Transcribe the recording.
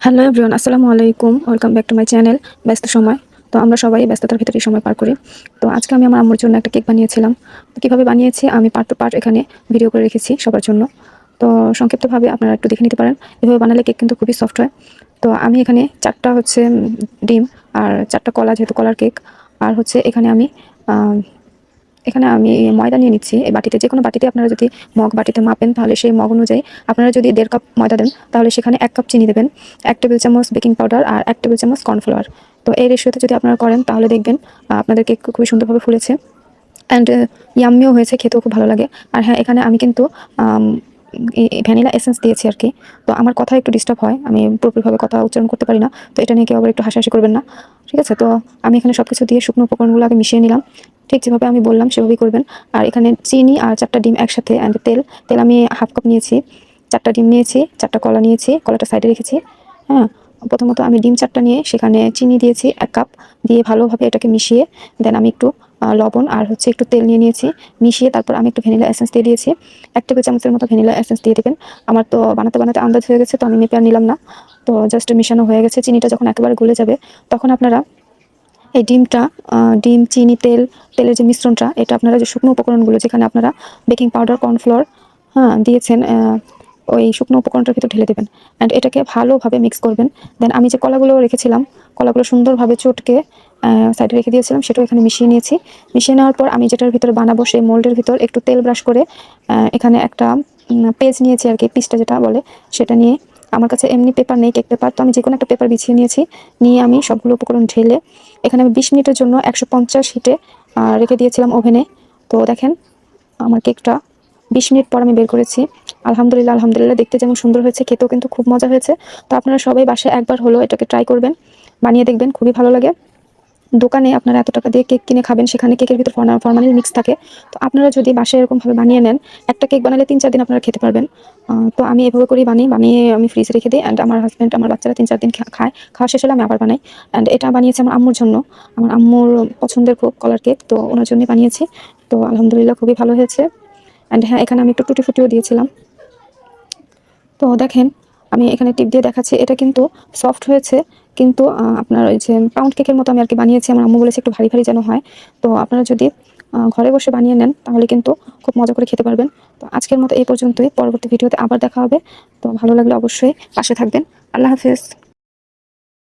Hello everyone, আসসালামু আলাইকুম। Welcome back to my channel ব্যস্ত সময়। তো আমরা সবাই ব্যস্ততার ভিতরেই সময় পার করি। তো আজকে আমি আমার আম্মুর জন্য একটা কেক বানিয়েছিলাম। তো কীভাবে বানিয়েছি আমি পার্ট টু পার্ট এখানে ভিডিও করে রেখেছি সবার জন্য। তো সংক্ষিপ্তভাবে আপনারা একটু দেখে নিতে পারেন। এভাবে বানালে কেক কিন্তু খুবই সফট হয়। তো আমি এখানে 4টা ডিম আর 4টা কলা, যেহেতু কলার কেক। আর এখানে আমি ময়দা নিয়ে নিচ্ছি এই বাটিতে। যেকোনো বাটিতে আপনারা যদি মগ বাটিতে মাপেন, তাহলে সেই মগ অনুযায়ী আপনারা যদি 1.5 কাপ ময়দা দেন, তাহলে সেখানে 1 কাপ চিনি দেবেন, 1 টেবিল চামচ বেকিং পাউডার আর 1 টেবিল চামচ কর্নফ্লাওয়ার। তো এই রেশিওতে যদি আপনারা করেন, তাহলে দেখবেন আপনাদের কেক খুবই সুন্দরভাবে ফুলেছে অ্যান্ড ইয়াম্মিও হয়েছে, খেতেও খুব ভালো লাগে। আর হ্যাঁ, এখানে আমি কিন্তু ভ্যানিলা এসেন্স দিয়েছি আর কি। তো আমার কথা একটু ডিস্টার্ব হয়, আমি পুরোপুরিভাবে কথা উচ্চারণ করতে পারি না। তো এটা নিয়ে কেউ আবার একটু হাসাহাসি করবেন না, ঠিক আছে? তো আমি এখানে সবকিছু দিয়ে শুকনো উপকরণগুলো আগে মিশিয়ে নিলাম। ঠিক যেভাবে আমি বললাম সেভাবেই করবেন। আর এখানে চিনি আর 4টা ডিম একসাথে, অ্যান্ড তেল আমি হাফ কাপ নিয়েছি। 4টা ডিম নিয়েছি, 4টা কলা নিয়েছি, কলাটা সাইডে রেখেছি। হ্যাঁ, প্রথমত আমি ডিম 4টা নিয়ে সেখানে চিনি দিয়েছি 1 কাপ, দিয়ে ভালোভাবে এটাকে মিশিয়ে দেন আমি একটু লবণ আর একটু তেল নিয়ে নিয়েছি। মিশিয়ে তারপর আমি একটু ভ্যানিলা এসেন্স দিয়ে দিয়েছি। 1 টেবিল চামচের মতো ভ্যানিলা এসেন্স দিয়ে দেবেন। আমার তো বানাতে বানাতে আন্দাজ হয়ে গেছে, তো আমি মেপে আর নিলাম না। তো জাস্ট মেশানো হয়ে গেছে। চিনিটা যখন একেবারে গলে যাবে, তখন আপনারা এই ডিম, চিনি, তেলের যে মিশ্রণটা, এটা আপনারা যে শুকনো উপকরণগুলো, যেখানে আপনারা বেকিং পাউডার, কর্নফ্লোর দিয়েছেন, ওই শুকনো উপকরণটার ভিতর ঢেলে দেবেন অ্যান্ড এটাকে ভালোভাবে মিক্স করবেন। দেন আমি যে কলাগুলো রেখেছিলাম, কলাগুলো সুন্দরভাবে চটকে সাইডে রেখে দিয়েছিলাম, সেটাও এখানে মিশিয়ে নিয়েছি। মিশিয়ে নেওয়ার পর আমি যেটার ভিতরে বানাবো, সেই মোল্ডের ভিতর একটু তেল ব্রাশ করে এখানে একটা পেজ নিয়েছি আর কি, পিসটা যেটা বলে, সেটা নিয়ে, আমার কাছে এমনি পেপার নেই, কেক পেপার, তো আমি যে কোনো একটা পেপার বিছিয়ে নিয়েছি। নিয়ে আমি সবগুলো উপকরণ ঢেলে এখানে আমি 20 মিনিটের জন্য 150 হিটে রেখে দিয়েছিলাম ওভেনে। তো দেখেন, আমার কেকটা 20 মিনিট পর আমি বের করেছি। আলহামদুলিল্লাহ, আলহামদুলিল্লাহ, দেখতে যেমন সুন্দর হয়েছে, খেতেও কিন্তু খুব মজা হয়েছে। তো আপনারা সবাই বাসায় একবার হলো এটাকে ট্রাই করবেন, বানিয়ে দেখবেন, খুবই ভালো লাগে। দোকানে আপনারা এত টাকা দিয়ে কেক কিনে খাবেন, সেখানে কেকের ভিতর ফরমালিন মিক্স থাকে। তো আপনারা যদি বাসায় এরকমভাবে বানিয়ে নেন, একটা কেক বানালে 3-4 দিন আপনারা খেতে পারবেন। তো আমি এভাবে করেই বানিয়ে আমি ফ্রিজে রেখে দিই, অ্যান্ড আমার হাজব্যান্ড, আমার বাচ্চারা 3-4 দিন খায়। খাওয়া শেষ হলে আমি আবার বানাই। অ্যান্ড এটা বানিয়েছি আমার আম্মুর জন্য। আমার আম্মুর পছন্দের খুব কলার কেক, তো ওনার জন্যই বানিয়েছি। তো আলহামদুলিল্লাহ, খুবই ভালো হয়েছে। অ্যান্ড হ্যাঁ, এখানে আমি একটু টুটি ফুটিও দিয়েছিলাম। তো দেখেন, আমি এখানে টিপ দিয়ে দেখাচ্ছি, এটা কিন্তু সফট হয়েছে। কিন্তু আপনার ওই যে পাউন্ড কেকের মতো আমি আর কি বানিয়েছি। আমার আম্মু বলেছে একটু ভারী ভারী যেন হয়। তো আপনারা যদি ঘরে বসে বানিয়ে নেন, তাহলে কিন্তু খুব মজা করে খেতে পারবেন। তো আজকের মতো এই পর্যন্তই। পরবর্তী ভিডিওতে আবার দেখা হবে। তো ভালো লাগলে অবশ্যই পাশে থাকবেন। আল্লাহ হাফেজ।